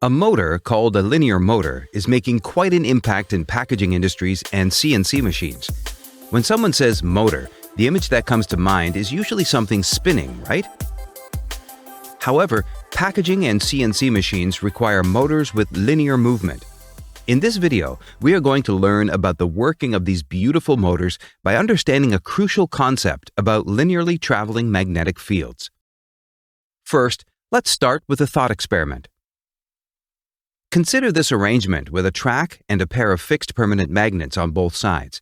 A motor called a linear motor is making quite an impact in packaging industries and CNC machines. When someone says motor, the image that comes to mind is usually something spinning, right? However, packaging and CNC machines require motors with linear movement. In this video, we are going to learn about the working of these beautiful motors by understanding a crucial concept about linearly traveling magnetic fields. First, let's start with a thought experiment. Consider this arrangement with a track and a pair of fixed permanent magnets on both sides.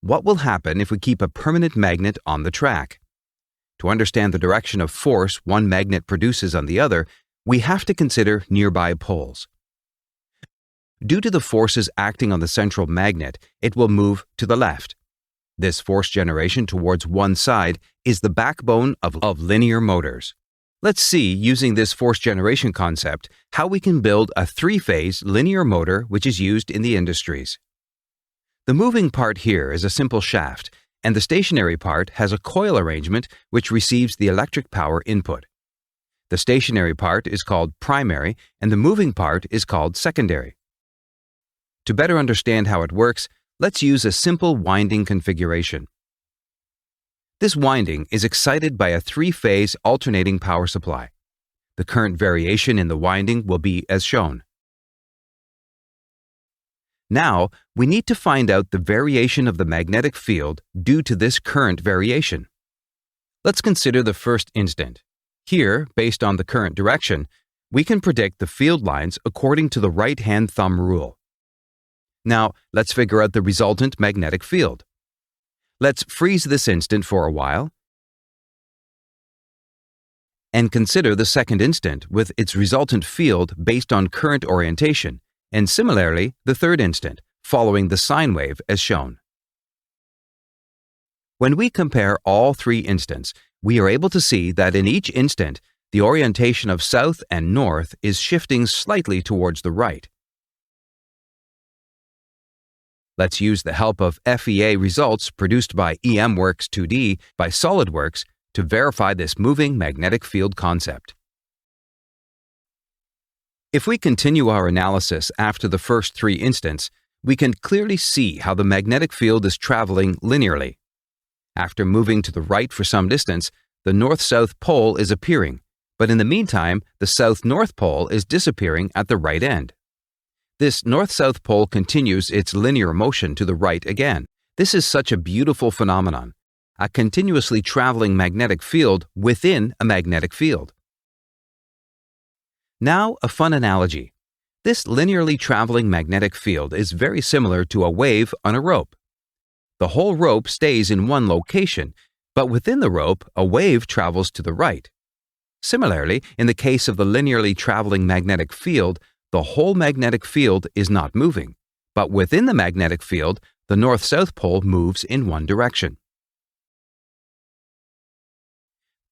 What will happen if we keep a permanent magnet on the track? To understand the direction of force one magnet produces on the other, we have to consider nearby poles. Due to the forces acting on the central magnet, it will move to the left. This force generation towards one side is the backbone of linear motors. Let's see, using this force generation concept, how we can build a three-phase linear motor which is used in the industries. The moving part here is a simple shaft, and the stationary part has a coil arrangement which receives the electric power input. The stationary part is called primary, and the moving part is called secondary. To better understand how it works, let's use a simple winding configuration. This winding is excited by a three-phase alternating power supply. The current variation in the winding will be as shown. Now, we need to find out the variation of the magnetic field due to this current variation. Let's consider the first instant. Here, based on the current direction, we can predict the field lines according to the right-hand thumb rule. Now, let's figure out the resultant magnetic field. Let's freeze this instant for a while and consider the second instant with its resultant field based on current orientation, and similarly the third instant, following the sine wave as shown. When we compare all three instants, we are able to see that in each instant, the orientation of south and north is shifting slightly towards the right. Let's use the help of FEA results produced by EMWorks 2D by SolidWorks to verify this moving magnetic field concept. If we continue our analysis after the first three instants, we can clearly see how the magnetic field is traveling linearly. After moving to the right for some distance, the north-south pole is appearing, but in the meantime, the south-north pole is disappearing at the right end. This north-south pole continues its linear motion to the right again. This is such a beautiful phenomenon, a continuously traveling magnetic field within a magnetic field. Now, a fun analogy. This linearly traveling magnetic field is very similar to a wave on a rope. The whole rope stays in one location, but within the rope, a wave travels to the right. Similarly, in the case of the linearly traveling magnetic field, the whole magnetic field is not moving, but within the magnetic field, the north-south pole moves in one direction.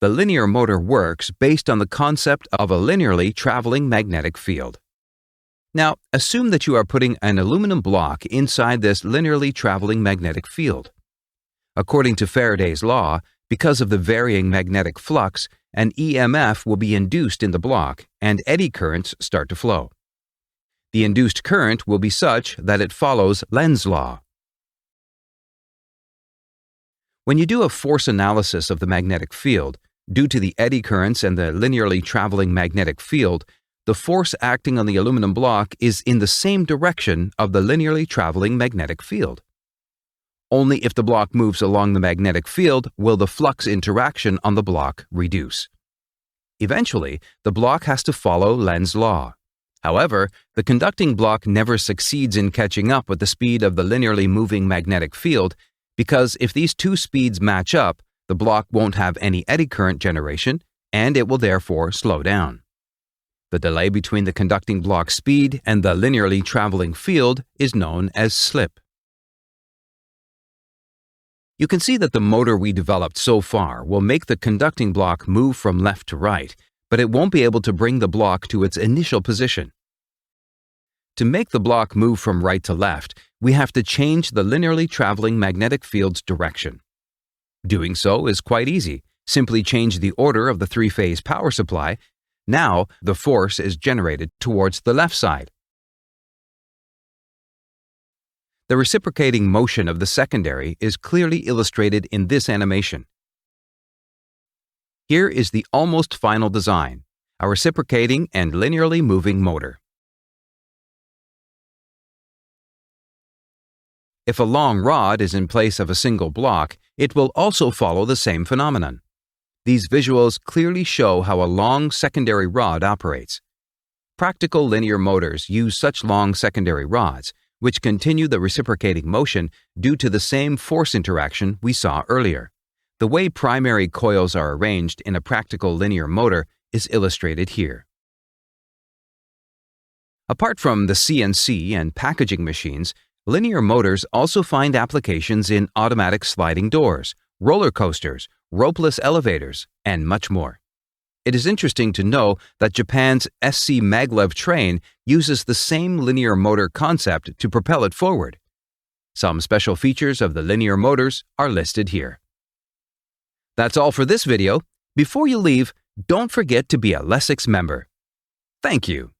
The linear motor works based on the concept of a linearly traveling magnetic field. Now, assume that you are putting an aluminum block inside this linearly traveling magnetic field. According to Faraday's law, because of the varying magnetic flux, an EMF will be induced in the block and eddy currents start to flow. The induced current will be such that it follows Lenz's law. When you do a force analysis of the magnetic field, due to the eddy currents and the linearly traveling magnetic field, the force acting on the aluminum block is in the same direction of the linearly traveling magnetic field. Only if the block moves along the magnetic field will the flux interaction on the block reduce. Eventually, the block has to follow Lenz's law. However, the conducting block never succeeds in catching up with the speed of the linearly moving magnetic field because if these two speeds match up, the block won't have any eddy current generation and it will therefore slow down. The delay between the conducting block speed and the linearly traveling field is known as slip. You can see that the motor we developed so far will make the conducting block move from left to right, but it won't be able to bring the block to its initial position. To make the block move from right to left, we have to change the linearly traveling magnetic field's direction. Doing so is quite easy. Simply change the order of the three-phase power supply, Now, the force is generated towards the left side. The reciprocating motion of the secondary is clearly illustrated in this animation. Here is the almost final design, a reciprocating and linearly moving motor. If a long rod is in place of a single block, it will also follow the same phenomenon. These visuals clearly show how a long secondary rod operates. Practical linear motors use such long secondary rods, which continue the reciprocating motion due to the same force interaction we saw earlier. The way primary coils are arranged in a practical linear motor is illustrated here. Apart from the CNC and packaging machines, linear motors also find applications in automatic sliding doors, roller coasters, ropeless elevators, and much more. It is interesting to know that Japan's SC maglev train uses the same linear motor concept to propel it forward. Some special features of the linear motors are listed here. That's all for this video. Before you leave, don't forget to be a Lessix member. Thank you.